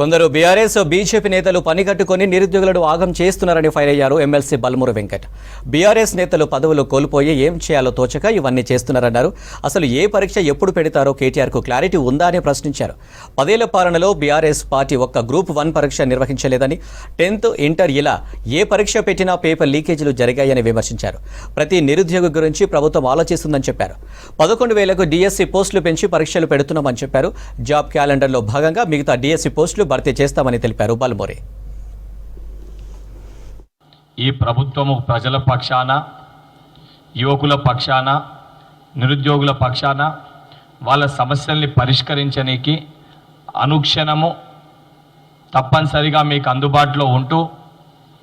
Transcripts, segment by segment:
కొందరు BRS BJP నేతలు పనిగట్టుకుని నిరుద్యోగులను ఆగం చేస్తున్నారని ఫైర్ అయ్యారు ఎమ్మెల్సీ బల్మూరు వెంకట్. బీఆర్ఎస్ నేతలు పదవులు కోల్పోయి ఏం చేయాలో తోచక ఇవన్నీ చేస్తున్నారన్నారు. అసలు ఏ పరీక్ష ఎప్పుడు పెడతారో కేటీఆర్కు క్లారిటీ ఉందా అని ప్రశ్నించారు. 10 ఏళ్ల పాలనలో బీఆర్ఎస్ పార్టీ ఒక్క గ్రూప్ 1 పరీక్ష నిర్వహించలేదని, 10th ఇంటర్ ఇలా ఏ పరీక్ష పెట్టినా పేపర్ లీకేజీలు జరిగాయని విమర్శించారు. ప్రతి నిరుద్యోగి గురించి ప్రభుత్వం ఆలోచిస్తుందని చెప్పారు. 11,000కు డిఎస్సి పోస్టులు పెంచి పరీక్షలు పెడుతున్నామని చెప్పారు. జాబ్ క్యాలెండర్లో భాగంగా మిగతా డిఎస్సి పోస్టులు భర్తీ చేస్తామని తెలిపారు బల్మూరి. ఈ ప్రభుత్వము ప్రజల పక్షాన, యువకుల పక్షాన, నిరుద్యోగుల పక్షాన వాళ్ళ సమస్యల్ని పరిష్కరించడానికి అనుక్షణము తప్పనిసరిగా మీకు అందుబాటులో ఉంటూ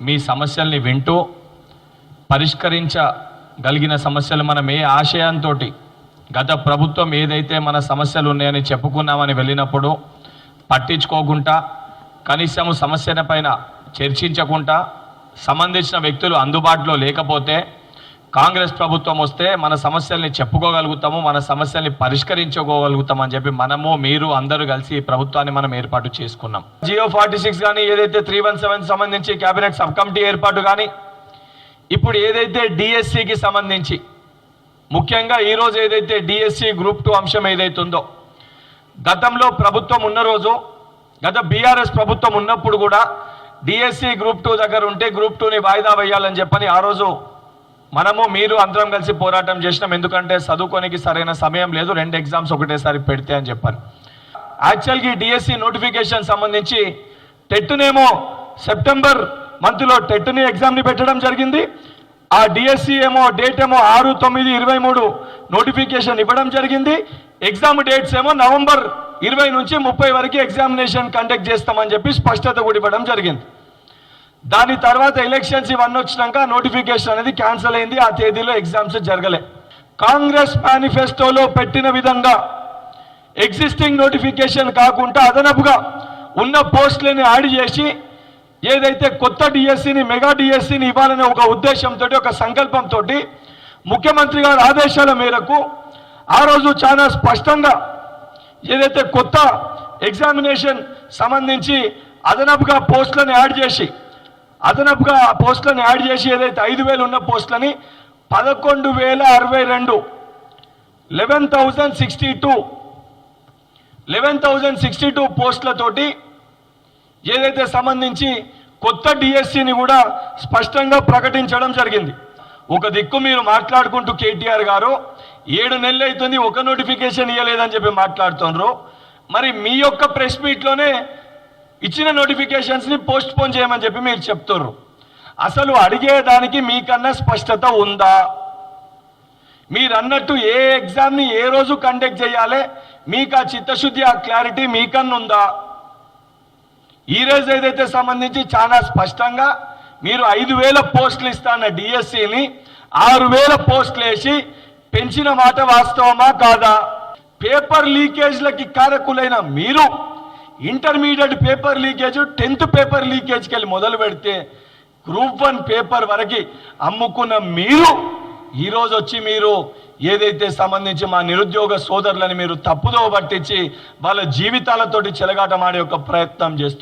మీ సమస్యల్ని వింటూ పరిష్కరించగలిగిన సమస్యలు మనం ఏ ఆశయంతో గత ప్రభుత్వం ఏదైతే మన సమస్యలు ఉన్నాయని చెప్పుకున్నామని వెళ్ళినప్పుడు పట్టించుకోకుండా, కనీసం సమస్యల పైన చర్చించకుండా, సంబంధించిన వ్యక్తులు అందుబాటులో లేకపోతే కాంగ్రెస్ ప్రభుత్వం వస్తే మన సమస్యల్ని చెప్పుకోగలుగుతాము, మన సమస్యల్ని పరిష్కరించుకోగలుగుతాం అని చెప్పి మనము మీరు అందరూ కలిసి ఈ ప్రభుత్వాన్ని మనం ఏర్పాటు చేసుకున్నాం. జియో 46 కానీ, ఏదైతే 317 సంబంధించి కేబినెట్ సబ్ కమిటీ ఏర్పాటు కానీ, ఇప్పుడు ఏదైతే డిఎస్సికి సంబంధించి ముఖ్యంగా ఈరోజు ఏదైతే డిఎస్సి గ్రూప్ 2 అంశం ఏదైతే ఉందో, గతంలో ప్రభుత్వం ఉన్న రోజు, గత బీఆర్ఎస్ ప్రభుత్వం ఉన్నప్పుడు కూడా డిఎస్సి గ్రూప్ 2 దగ్గర ఉంటే గ్రూప్ 2ని వాయిదా వేయాలని చెప్పని ఆ రోజు మనము మీరు అందరం కలిసి పోరాటం చేసినాం. ఎందుకంటే చదువుకోనికి సరైన సమయం లేదు, 2 ఎగ్జామ్స్ ఒకటేసారి పెడితే అని చెప్పాను. యాక్చువల్గా డిఎస్సి నోటిఫికేషన్ సంబంధించి టెట్నేమో సెప్టెంబర్ మంత్లో టెట్ని ఎగ్జామ్ని పెట్టడం జరిగింది. ఆ డిఎస్సి ఏమో డేట్ ఏమో 6/9/23 నోటిఫికేషన్ ఇవ్వడం జరిగింది. ఎగ్జామ్ డేట్స్ ఏమో నవంబర్ 20 నుంచి 30 వరకు ఎగ్జామినేషన్ కండక్ట్ చేస్తామని చెప్పి స్పష్టత కూడా ఇవ్వడం జరిగింది. దాని తర్వాత ఎలక్షన్స్ ఇవన్నీ వచ్చినాక నోటిఫికేషన్ అనేది క్యాన్సిల్ అయింది. ఆ తేదీలో ఎగ్జామ్స్ జరగలే. కాంగ్రెస్ మేనిఫెస్టోలో పెట్టిన విధంగా ఎగ్జిస్టింగ్ నోటిఫికేషన్ కాకుండా అదనపుగా ఉన్న పోస్టులని యాడ్ చేసి ఏదైతే కొత్త డిఎస్సిని, మెగా డిఎస్సిని ఇవ్వాలనే ఒక ఉద్దేశంతో, ఒక సంకల్పంతో ముఖ్యమంత్రి గారి ఆదేశాల మేరకు ఆ రోజు చాలా స్పష్టంగా ఏదైతే కొత్త ఎగ్జామినేషన్ సంబంధించి అదనపుగా పోస్టులను యాడ్ చేసి ఏదైతే 5,000 ఉన్న పోస్టులని 11,062 11,062 పోస్టులతోటి ఏదైతే సంబంధించి కొత్త డిఎస్సిని కూడా స్పష్టంగా ప్రకటించడం జరిగింది. ఒక దిక్కు మీరు మాట్లాడుకుంటూ కేటీఆర్ గారు 7 నెలలు అవుతుంది ఒక నోటిఫికేషన్ ఇవ్వలేదని చెప్పి మాట్లాడుతున్నారు. మరి మీ యొక్క ప్రెస్ మీట్లోనే ఇచ్చిన నోటిఫికేషన్స్ని పోస్ట్ పోన్ చేయమని చెప్పి మీరు చెప్తున్నారు. అసలు అడిగేదానికి మీకన్నా స్పష్టత ఉందా? మీరు అన్నట్టు ఏ ఎగ్జామ్ని ఏ రోజు కండక్ట్ చేయాలి, మీకు ఆ చిత్తశుద్ధి, ఆ క్లారిటీ మీకన్నా ఉందా? ఈ రోజు ఏదైతే సంబంధించి చాలా స్పష్టంగా మీరు 5,000 పోస్టులు ఇస్తాన్న డిఎస్సిని 6,000 పోస్టులు వేసి పెంచిన మాట వాస్తవమా కాదా? పేపర్ లీకేజ్లకి కారకులైన మీరు intermediate paper leakage, 10th paper లీకేజ్కి వెళ్ళి మొదలు పెడితే గ్రూప్ 1 పేపర్ వరకు అమ్ముకున్న మీరు ఈరోజు వచ్చి మీరు ఏదైతే సంబంధించి మా నిరుద్యోగ సోదరులని మీరు తప్పుదో పట్టించి వాళ్ళ జీవితాలతోటి చెలగాటమాడే ఒక ప్రయత్నం చేస్తారు.